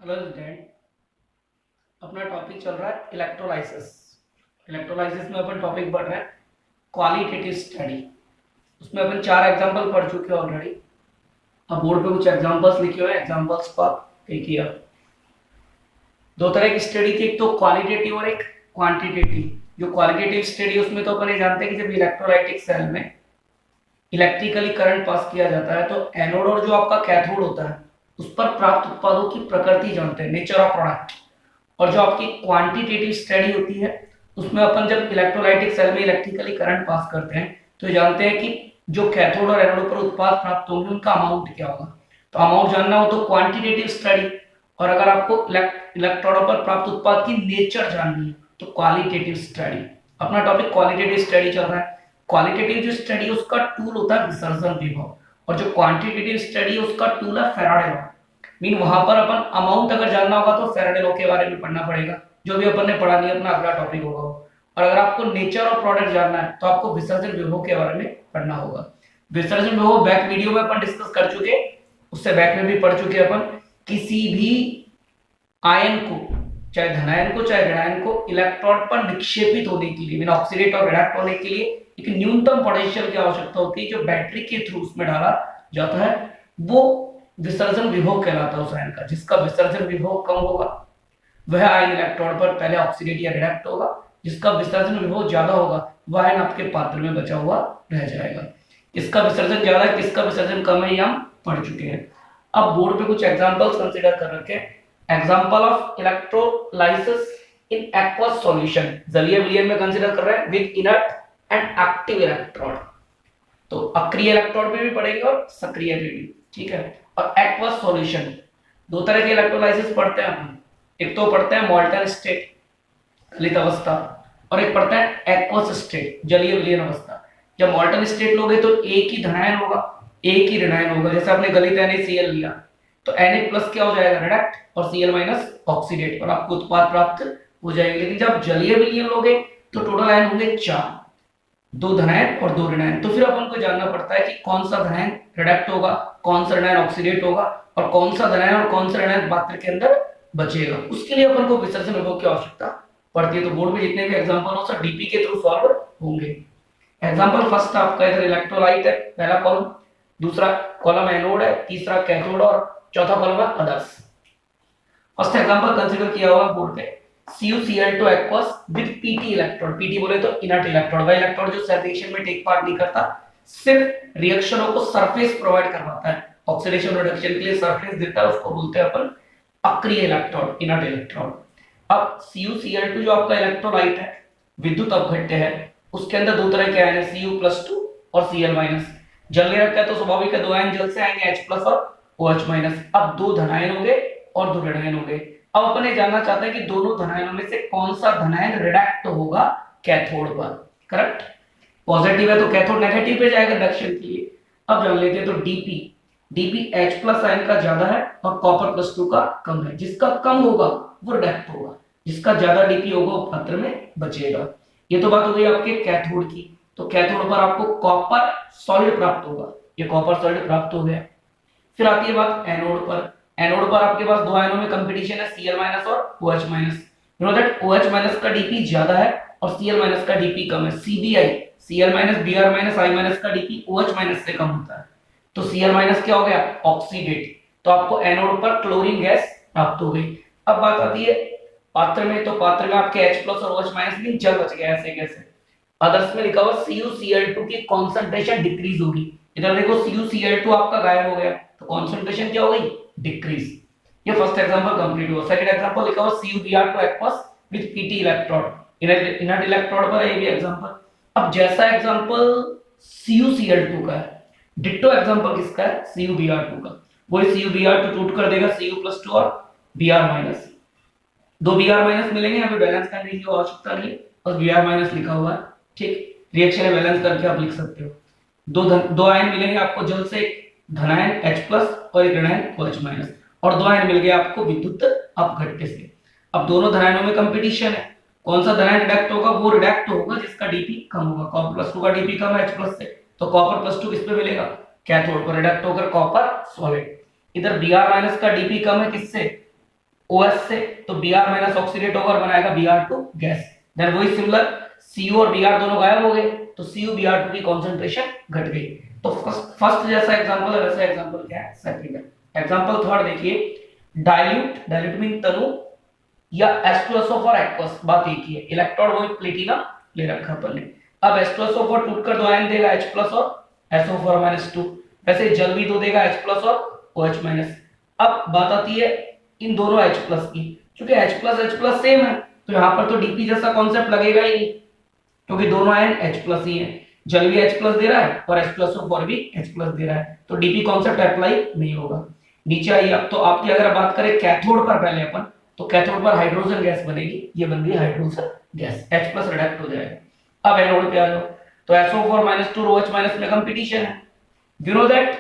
Hello student, अपना topic चल रहा है इलेक्ट्रोलाइसिस। इलेक्ट्रोलाइसिस में अपन टॉपिक पढ़ रहे हैं क्वालिटेटिव स्टडी। उसमें अपन 4 एग्जांपल पढ़ चुके हैं ऑलरेडी। अब बोर्ड पे कुछ एग्जांपल्स लिखे हुए हैं, एग्जांपल्स को आप देखिए। दो तरह की स्टडी थी, एक तो क्वालिटेटिव और एक क्वांटिटेटिव। जो क्वालिटेटिव स्टडी उसमें तो अपन ये जानते हैं कि जब इलेक्ट्रोलाइटिक सेल में इलेक्ट्रिकली करंट पास किया जाता है तो एनोड और जो आपका कैथोड होता है उस पर प्राप्त उत्पादों की प्रकृति जानते हैं, नेचर ऑफ प्रोडक्ट। और जो आपकी क्वांटिटेटिव स्टडी होती है उसमें अपन जब इलेक्ट्रोलाइटिक सेल में इलेक्ट्रिकली करंट पास करते हैं तो जानते हैं कि जो कैथोड और एनोड पर उत्पाद प्राप्त होंगे उनका अमाउंट क्या होगा। तो अमाउंट जानना हो तो क्वांटिटेटिव स्टडी, और अगर आपको इलेक्ट्रोडों पर प्राप्त उत्पाद की नेचर जाननी है तो क्वालिटेटिव स्टडी। अपना टॉपिक क्वालिटेटिव स्टडी चल रहा है। क्वालिटेटिव जो स्टडी उसका टूल होता है विसर्जन विभव, और जो क्वांटिटेटिव स्टडी उसका टूल है फैराडे लॉ। मीन वहां पर अपन अमाउंट अगर जानना होगा तो फैराडे लॉ के बारे में पढ़ना पड़ेगा, जो भी अपन ने पढ़ा नहीं अपना अगला टॉपिक होगा। और अगर आपको नेचर ऑफ प्रोडक्ट जानना है तो आपको विसर्जन विभव के बारे में पढ़ना होगा। विसर्जन विभव बैक वीडियो में अपन डिस्कस कर चुके, उससे बैक में भी पढ़ चुके अपन। किसी भी आयन को, चाहे धनायन को चाहे ऋणायन को, इलेक्ट्रॉन पर निक्षेपित होने के लिए, मीन ऑक्सीडेट और रिडक्ट होने के लिए एक न्यूनतम पोटेंशियल की आवश्यकता होती है, जो बैटरी के थ्रू उसमें डाला जाता है। वो विसर्जन विभव कहलाता है उस आयन का। जिसका विसर्जन विभव कम होगा वह आयन इलेक्ट्रॉन पर पहले ऑक्सीडेट या रिडक्ट होगा, जिसका विसर्जन विभव ज्यादा होगा वह आयन आपके पात्र में बचा हुआ रह जाएगा। किसका विसर्जन ज्यादा है किसका विसर्जन कम है ये हम पढ़ चुके हैं। अब बोर्ड पे कुछ एग्जांपल्स कंसीडर कर रखे हैं। Example of electrolysis in aqueous solution, जलीय विलयन में कंसीडर कर रहे हैं with inert and active electrode. तो अक्रिय इलेक्ट्रोड में भी पढ़ेंगे और सक्रिय में भी, ठीक है। और एक्वस सॉल्यूशन, दो तरह के इलेक्ट्रोलाइसिस पढ़ते हैं हम। एक तो पढ़ते हैं मोल्टन स्टेट, गलित अवस्था, और एक पढ़ते हैं एक्वस स्टेट, जलीय विलयन अवस्था। जब मोल्टन स्टेट लोगे तो एक ही धनायन होगा एक ही ऋणायन होगा। जैसे आपने गलित NaCl लिया तो Na+ क्या हो जाएगा रिडक्ट, और Cl- ऑक्सीडेट, और आपको उत्पाद प्राप्त हो जाएंगे। लेकिन जब जलीय विलयन लोगे तो टोटल आयन होंगे 4, 2 धनायन और 2 ऋणायन। तो फिर अपन को जानना पड़ता है कि कौन सा धनायन रिडक्ट होगा, कौन सा ऋणायन ऑक्सीडेट होगा, और कौन सा धनायन और कौन सा ऋणायन पात्र के अंदर बचेगा। उसके लिए अपन को विसर्जन विभव की आवश्यकता पड़ती है। तो बोर्ड में जितने भी एग्जांपल हो सब डीपी के थ्रू सॉल्व होंगे। एग्जांपल फर्स्ट आपका इधर इलेक्ट्रोलाइट है, पहला कॉलम, दूसरा कॉलम एनोड है, तीसरा कैथोड और चौथा कॉलम है अदर्स। फर्स्ट एग्जांपल कंसीडर किया हुआ बोर्ड पे, CuCl2 aqueous with Pt electrode. Pt बोले तो इनर्ट इलेक्ट्रोड, वह इलेक्ट्रोड जो रिएक्शन में टेक पार्ट नहीं करता, सिर्फ रिएक्शनों को सरफेस प्रोवाइड करवाता है, ऑक्सीडेशन रिडक्शन के लिए सरफेस देता है, उसको बोलते हैं अपन अक्रिय इलेक्ट्रोड, इनर्ट इलेक्ट्रोड। अब CuCl2 जो आपका इलेक्ट्रोलाइट है, विद्युत अपघट्य है, उसके अंदर दो तरह के आयन है, Cu+2 और Cl-। जल ले रखा है तो स्वाभाविक है दो आयन जल से आएंगे, H+ और OH-। अब 2 धनायन हो गए और 2 ऋणायन हो गए। अब अपन ये जानना चाहते हैं कि दोनों धनायनों में से कौन सा धनायन रिडक्ट होगा कैथोड पर। करेक्ट, पॉजिटिव है तो कैथोड नेगेटिव पे जाएगा रिडक्शन के लिए। अब जान लेते हैं तो डीपी H+ आयन का ज्यादा है और Copper+2 का कम है। जिसका कम होगा वो रिडक्ट होगा, जिसका ज्यादा डीपी होगा वो पात्र में बचेगा। ये तो बात हो गई आपके कैथोड की। तो कैथोड पर आपको कॉपर सॉलिड प्राप्त होगा, ये कॉपर सॉलिड प्राप्त हो गया। फिर आती है बात एनोड पर। एनोड पर आपके पास दो आयनों में कंपटीशन है, Cl- और OH-। You know that OH- का डीपी ज्यादा है और Cl- का डीपी कम है। CBI, Cl-, Br-, I- का डीपी OH- से कम होता है। तो Cl- क्या हो गया ऑक्सीडेट, तो आपको एनोड पर क्लोरीन गैस प्राप्त हो गई। अब बात आती है पात्र में, तो पात्र में आपके H+ और OH- भी जल बच गया ऐसे कैसे। अदर्स में लिखा हुआ CuCl2 की कंसंट्रेशन डिक्रीज होगी। इधर देखो CuCl2 आपका गायब हो गया तो कंसंट्रेशन क्या हो गई डिक्रीज। ये फर्स्ट एग्जांपल कंप्लीट हुआ। सेकंड एग्जांपल लिखा हुआ CuBr2 aqueous with Pt electrode, inert electrode पर है ये भी एग्जांपल। अब जैसा एग्जांपल CuCl2 का है, डिट्टो एग्जांपल किसका है CuBr2 का। वही CuBr2 टूट कर देगा Cu+2 और Br-। दो Br- मिलेंगे, यहाँ पे बैलेंस करने की आवश्यकता नहीं है, बस Br- लिखा हुआ है, ठीक। रिएक्शन में बैलेंस करके आप लिख सकते हो। दो आयन मिलेंगे आपको जल से, धनायन H+ और एक ऋणायन OH-। और दो आयन मिल गए आपको विद्युत अपघट्य से। अब दोनों धनायनों में कंपटीशन है, कौन सा धनायन रिडक्ट होगा, वो रिडक्ट होगा जिसका डीपी कम होगा। Copper+2 का डीपी कम है H+ से, तो Copper+2 किस पे मिलेगा कैथोड पर, रिडक्ट होकर कॉपर सॉलिड। इधर Br- का डीपी कम है किससे OH से, तो Br माइनस ऑक्सीडेट होकर बनाएगा Br2 गैस। देन वही सिमिलर CO और Br दोनों गायब हो गए, तो CuBr2 की कंसंट्रेशन घट गई। तो फर्स्ट जैसा एग्जांपल है वैसा एग्जांपल क्या है, सेकंड है। एग्जांपल थर्ड देखिए, डाइल्यूट, डाइल्यूट मीन तनु या H2SO फॉर एक्वस, बात एक ही है, इलेक्ट्रोड वही प्लेटिनम ले रखा अपन ने। अब H2SO फोर टूटकर दो आयन देगा H प्लस और SO4 - 2, वैसे जल भी दो देगा H प्लस और OH माइनस। अब बात आती है इन दोनों H प्लस की, क्योंकि H प्लस सेम है, तो यहाँ पर तो डीपी जैसा कॉन्सेप्ट लगेगा ही नहीं, क्योंकि दोनों आयन H प्लस ही है, जल भी H प्लस दे रहा है और H+O4 भी H प्लस दे रहा है, तो डीपी कॉन्सेप्ट अप्लाई नहीं होगा। नीचे आइए, अब तो आपकी अगर बात करें कैथोड पर पहले अपन, तो कैथोड पर हाइड्रोजन गैस बनेगी, ये बन गई hydrogen gas, H plus redact हो जाएगा। अब एनोड पे आ जाओ, तो SO4 - 2 और OH माइनस में कंपटीशन है, you know that,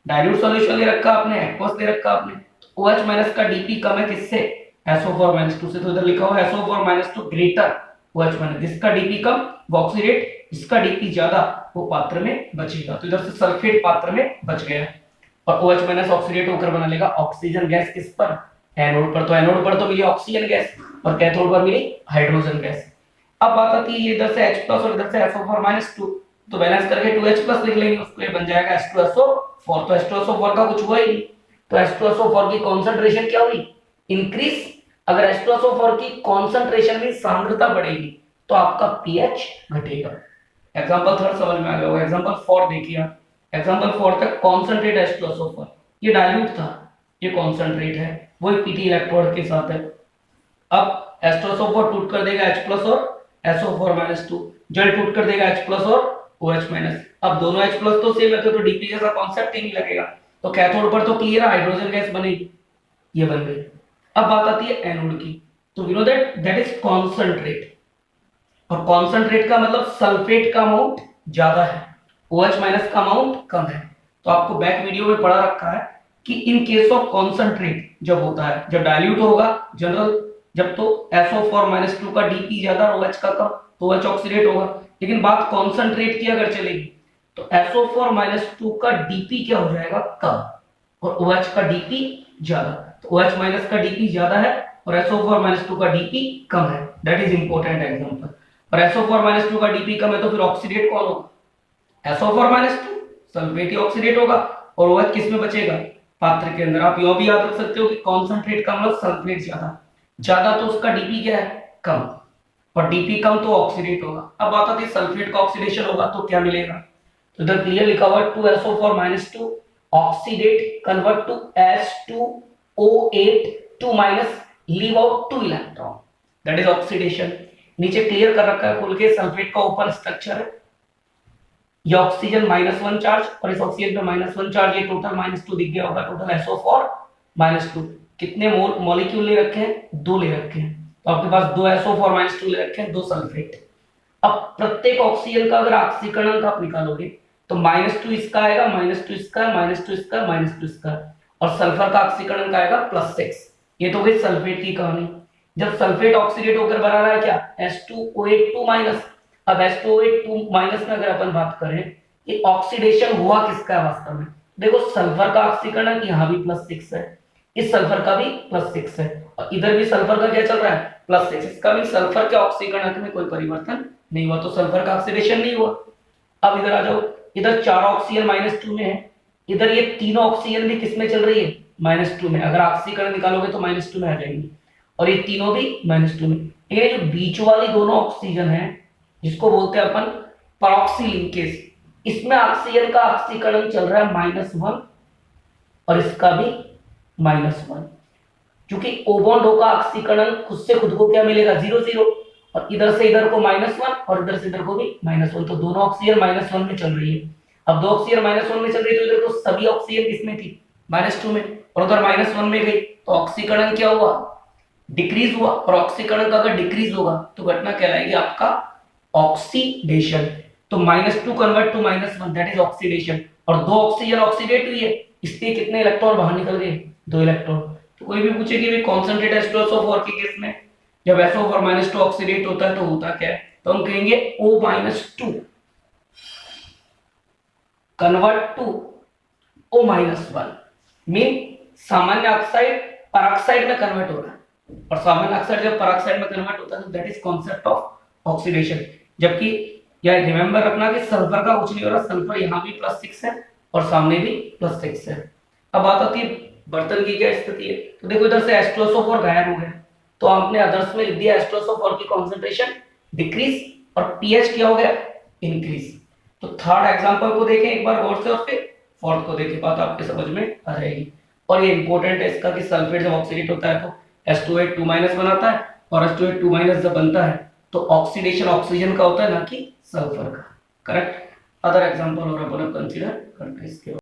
dilute solution ले रखा आपने, एक्वस ले रखा आपने, तो OH माइनस का डीपी कम है किससे, SO4 - 2 से, तो इधर लिखा हुआ है SO4 - 2 ग्रेटर OH माइनस, जिसका डीपी कम वो ऑक्सीडेट, इसका डीपी ज्यादा वो पात्र में बचेगा, तो इधर से सल्फेट पात्र में बच गया, और OH माइनस ऑक्सीडेट होकर बना लेगा ऑक्सीजन गैस, किस पर, एनोड पर। तो एनोड पर तो मिली ऑक्सीजन गैस और कैथोड पर मिली हाइड्रोजन गैस। अब बात आती है, ये इधर से H प्लस और इधर से SO4 - 2, तो बैलेंस करके 2H प्लस लिख लेंगे, उसको ये बन जाएगा H2SO4, तो H2SO4 का कुछ हुआ ही नहीं, तो H2SO4 की कॉन्सेंट्रेशन क्या हुई, इंक्रीज। अगर H2SO4 की कॉन्सेंट्रेशन में सांद्रता बढ़ेगी तो आपका pH घटेगा। एग्जांपल थर्ड समझ में आ गया होगा। एग्जांपल 4 देखिए, एग्जांपल 4 तक कॉन्सेंट्रेट H2SO4, ये डाइल्यूट था, ये कॉन्सेंट्रेट है, वही Pt इलेक्ट्रोड के साथ है। अब H2SO4 टूट कर देगा H प्लस और SO4 - 2, जल टूट कर देगा H प्लस और OH माइनस। अब दोनों H प्लस तो सेम है, तो डीपी जैसा कॉन्सेप्ट ही नहीं लगेगा, तो कैथोड पर तो क्लियर है हाइड्रोजन गैस बनेगी, ये बन गई। अब बात आती है एनोड की, तो you know that is concentrate, और कॉन्सेंट्रेट का मतलब सल्फेट का अमाउंट ज्यादा है, OH माइनस का अमाउंट कम है। तो आपको बैक वीडियो में पढ़ा रखा है कि इन केस ऑफ कॉन्सेंट्रेट जब होता है, जब डाइल्यूट होगा जनरल, जब तो SO4 - 2 का डीपी ज्यादा और OH का कम, तो OH ऑक्सीडेट होगा। लेकिन बात कॉन्सेंट्रेट की अगर चलेगी, तो SO4 - 2 का डीपी क्या हो जाएगा, कम, और OH का डीपी ज्यादा, तो OH माइनस का डीपी ज्यादा है और SO4 - 2 का डीपी कम है, दैट इज इंपॉर्टेंट एग्जांपल। और SO4 - 2 का डीपी कम है, तो फिर ऑक्सीडेट कौन होगा, SO4 - 2 सल्फेट ही ऑक्सीडेट होगा, और OH किस में बचेगा, पात्र के अंदर। आप यो भी याद रख सकते हो कि कॉन्सेंट्रेट का मतलब सल्फेट ज्यादा, ज्यादा तो उसका डीपी क्या है, कम, और डीपी कम तो ऑक्सीडेट होगा। अब बात आती है सल्फेट का ऑक्सीडेशन होगा तो क्या मिलेगा, तो इधर क्लियर लिखा हुआ है 2SO4 - 2 oxidate convert to H2O8 2 minus, leave out 2 electron, that is oxidation. नीचे क्लियर कर रखा है खोल के, सल्फेट का ओपन स्ट्रक्चर है, ये ऑक्सीजन -1 चार्ज और इस ऑक्सीजन पे -1 चार्ज, ये टोटल -2 दिख गया होगा, टोटल SO4 - 2। कितने मॉलिक्यूल ले रखे हैं, 2 ले रखे हैं, तो आपके पास 2 SO4 - 2 ले रखे हैं, 2 सल्फेट। अब प्रत्येक ऑक्सीजन का अगर ऑक्सीकरण आप निकालोगे तो -2 इसका आएगा, -2 इसका, -2 इसका, -2 इसका, और सल्फर का ऑक्सीकरण का आएगा +6। ये तो गई सल्फेट की कहानी। जब सल्फेट ऑक्सीडेट होकर बना रहा है क्या, H2O8 2 माइनस। अब H2O8 2 माइनस में अगर अपन बात करें, ये ऑक्सीडेशन हुआ किसका है वास्तव में, देखो सल्फर का ऑक्सीकरण यहाँ भी +6 है, इस सल्फर का भी +6 है, और इधर भी सल्फर का क्या चल रहा है, +6, इसका भी सल्फर के ऑक्सीकरण में कोई परिवर्तन नहीं हुआ, तो सल्फर का ऑक्सीडेशन नहीं हुआ। अब इधर आ जाओ, इधर 4 ऑक्सीजन -2 में है, इधर ये तीनों ऑक्सीजन भी किसमें चल रही है, -2 में। अगर ऑक्सीकरण निकालोगे तो -2 में आ जाएंगी, और ये तीनों भी -2 में। ये जो बीच वाली दोनों ऑक्सीजन है, जिसको बोलते हैं अपन परऑक्सी लिंकेज, इसमें ऑक्सीजन का ऑक्सीकरण चल रहा है -1 और इसका भी -1, क्योंकि ओ बॉन्ड होगा ऑक्सीकरण खुद से खुद को क्या मिलेगा, 0 0, और इधर से इधर को -1 और इधर से इधर को भी -1, तो दोनों ऑक्सीजन -1 में चल रही है। अब दो ऑक्सीजन -1 में चल रही है, तो इधर तो सभी ऑक्सीजन किसमें थी, -2 में, और उधर -1 में गई, तो ऑक्सीकरण क्या हुआ, डिक्रीज हुआ, और ऑक्सीकरण का अगर डिक्रीज होगा तो घटना कहलाएगी आपका ऑक्सीडेशन। तो -2 convert to -1, that is oxidation, और दो ऑक्सीजन ऑक्सीडेट हुई है, इसलिए कितने इलेक्ट्रॉन बाहर निकल गए, 2 इलेक्ट्रॉन। तो कोई भी पूछे कि कॉन्सेंट्रेट H2SO4 के केस में जब SO4 - 2 ऑक्सीडेट होता है तो होता क्या है, तो हम कहेंगे O-2 convert to O-1, mean सामान्य ऑक्साइड पेरोक्साइड में कन्वर्ट हो रहा है, और सामान्य ऑक्साइड जब पेरोक्साइड में कन्वर्ट होता है तो that is concept of oxidation. जबकि यह रिमेंबर रखना कि सल्फर का कुछ नहीं हो रहा, सल्फर यहाँ भी +6 है और सामने भी +6 है। अब बात आती है बर्तन की क्या स्थिति है, तो देखो इधर से H2SO4 गायब हो गया, तो आपने अदर्स में लिख दिया H2SO4 की कॉन्सेंट्रेशन डिक्रीज और पीएच क्या हो गया, इंक्रीज। तो थर्ड एग्जांपल को देखें एक बार गौर से और फिर फोर्थ को देखें, बात आपके समझ में आ जाएगी। और ये इंपॉर्टेंट है इसका कि सल्फेट जब ऑक्सीडेट होता है तो H2H2- बनाता है, और H2H2- जब बनता है तो ऑक्सीडेशन ऑक्सीजन का होता है ना कि सल्फर का। करेक्ट। अदर एग्जांपल और अपन कंसीडर करते हैं इसके बाद।